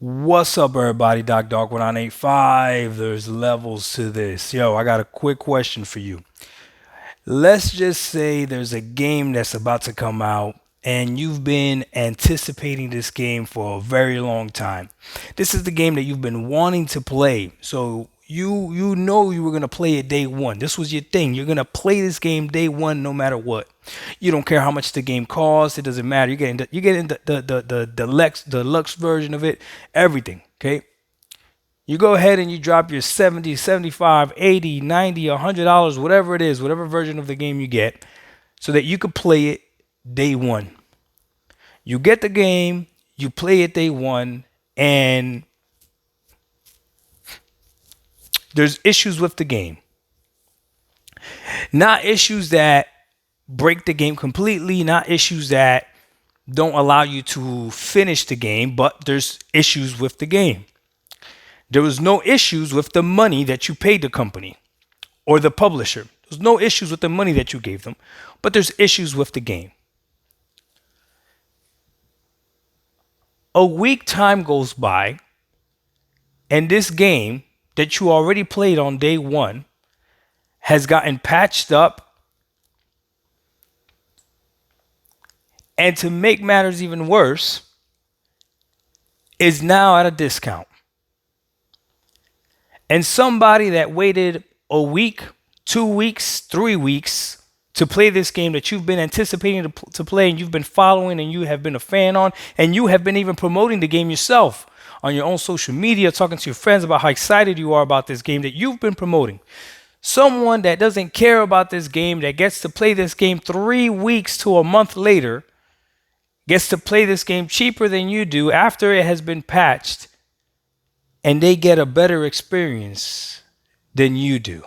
What's up, everybody? Doc Dark 1985. There's levels to this. Yo, I got a quick question for you. Let's just say there's a game that's about to come out and you've been anticipating this game for a very long time. This is the game that you've been wanting to play. So you know you were gonna play it day one. This was your thing. You're gonna play this game day one no matter what. You don't care how much the game costs. It doesn't matter. You're getting the deluxe version of it. Everything. Okay. You go ahead and you drop your 70, 75, 80, 90, $100, whatever it is, whatever version of the game you get, so that you could play it day one. You get the game, you play it day one, and there's issues with the game. Not issues that break the game completely, not issues that don't allow you to finish the game, but there's issues with the game. There was no issues with the money that you paid the company or the publisher. There's no issues with the money that you gave them, but there's issues with the game. A week time goes by, and this game that you already played on day one has gotten patched up. And to make matters even worse, is now at a discount. And somebody that waited a week, 2 weeks, 3 weeks to play this game that you've been anticipating to play and you've been following and you have been a fan on, and you have been even promoting the game yourself on your own social media, talking to your friends about how excited you are about this game that you've been promoting. Someone that doesn't care about this game, that gets to play this game 3 weeks to a month later, gets to play this game cheaper than you do after it has been patched, and they get a better experience than you do.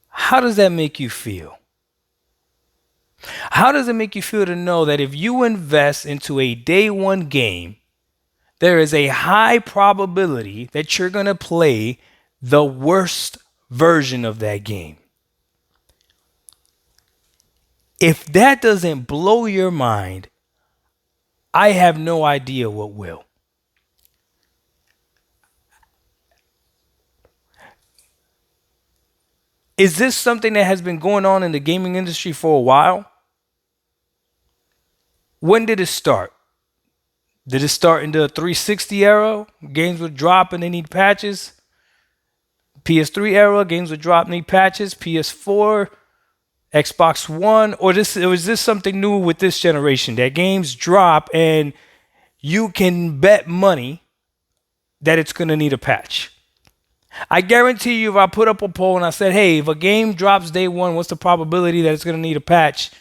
How does that make you feel? How does it make you feel to know that if you invest into a day one game, there is a high probability that you're going to play the worst version of that game? If that doesn't blow your mind, I have no idea what will. Is this something that has been going on in the gaming industry for a while? When did it start? Did it start in the 360 era? Games would drop and they need patches. PS3 era, games would drop and need patches. PS4, Xbox One, or was this something new with this generation that games drop and you can bet money that it's going to need a patch? I guarantee you, if I put up a poll and I said, hey, if a game drops day one, what's the probability that it's going to need a patch?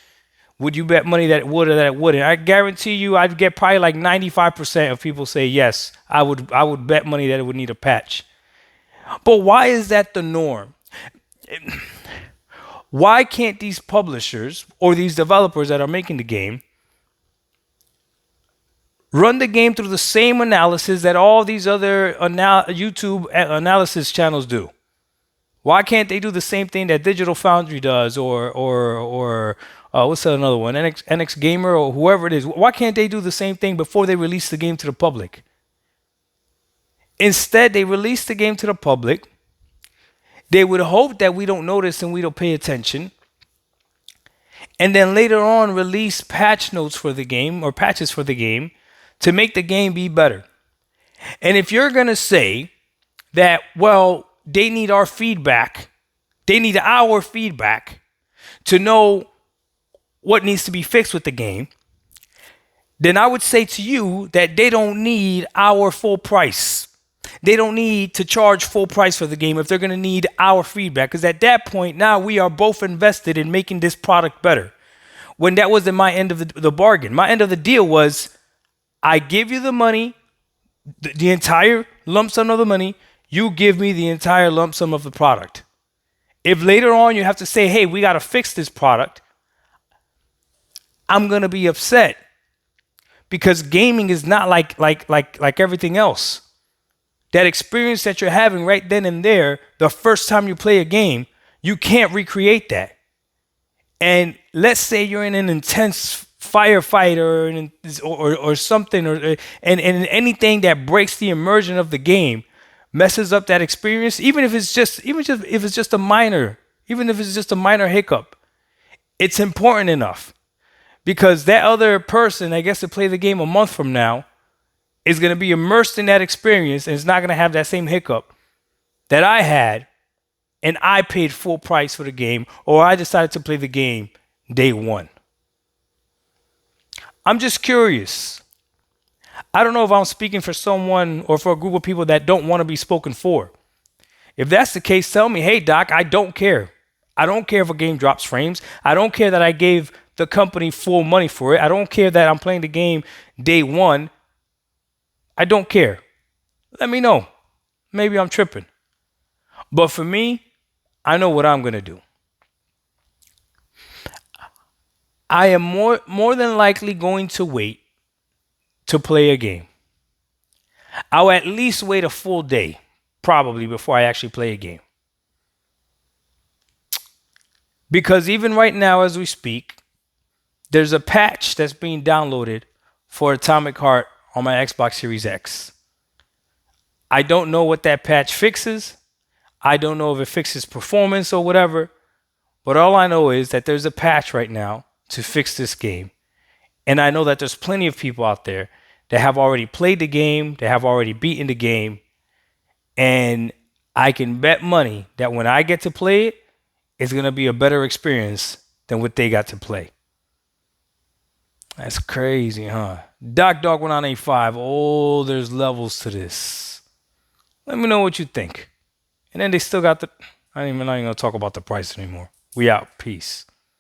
Would you bet money that it would or that it wouldn't? I guarantee you I'd get probably like 95% of people say yes, I would bet money that it would need a patch. But why is that the norm? Why can't these publishers or these developers that are making the game run the game through the same analysis that all these other YouTube analysis channels do? Why can't they do the same thing that Digital Foundry does, or what's another one, NX Gamer, or whoever it is? Why can't they do the same thing before they release the game to the public? Instead, they release the game to the public. They would hope that we don't notice and we don't pay attention. And then later on release patch notes for the game or patches for the game to make the game be better. And if you're going to say that, well, they need our feedback to know what needs to be fixed with the game, then I would say to you that they don't need our full price. They don't need to charge full price for the game if they're going to need our feedback, because at that point now we are both invested in making this product better. When that wasn't my end of the bargain. My end of the deal was I give you the money, the entire lump sum of the money. You give me the entire lump sum of the product. If later on you have to say, hey, we got to fix this product, I'm going to be upset, because gaming is not like everything else. That experience that you're having right then and there, the first time you play a game, you can't recreate that. And let's say you're in an intense firefighter or something and anything that breaks the immersion of the game messes up that experience, even just if it's just a minor, even if it's just a minor hiccup, it's important enough because that other person that gets to play the game a month from now is going to be immersed in that experience and is not going to have that same hiccup that I had and I paid full price for the game or I decided to play the game day one. I'm just curious. I don't know if I'm speaking for someone or for a group of people that don't want to be spoken for. If that's the case, tell me, hey, Doc, I don't care. I don't care if a game drops frames. I don't care that I gave the company full money for it. I don't care that I'm playing the game day one. I don't care. Let me know. Maybe I'm tripping. But for me, I know what I'm going to do. I am more than likely going to wait to play a game. I'll at least wait a full day, probably, before I actually play a game. Because even right now, as we speak, there's a patch that's being downloaded for Atomic Heart on my Xbox Series X. I don't know what that patch fixes. I don't know if it fixes performance or whatever. But all I know is that there's a patch right now to fix this game. And I know that there's plenty of people out there that have already played the game, that have already beaten the game. And I can bet money that when I get to play it, it's going to be a better experience than what they got to play. That's crazy, huh? Doc Dog 1985. Oh, there's levels to this. Let me know what you think. And then they still got the... I'm not even going to talk about the price anymore. We out. Peace.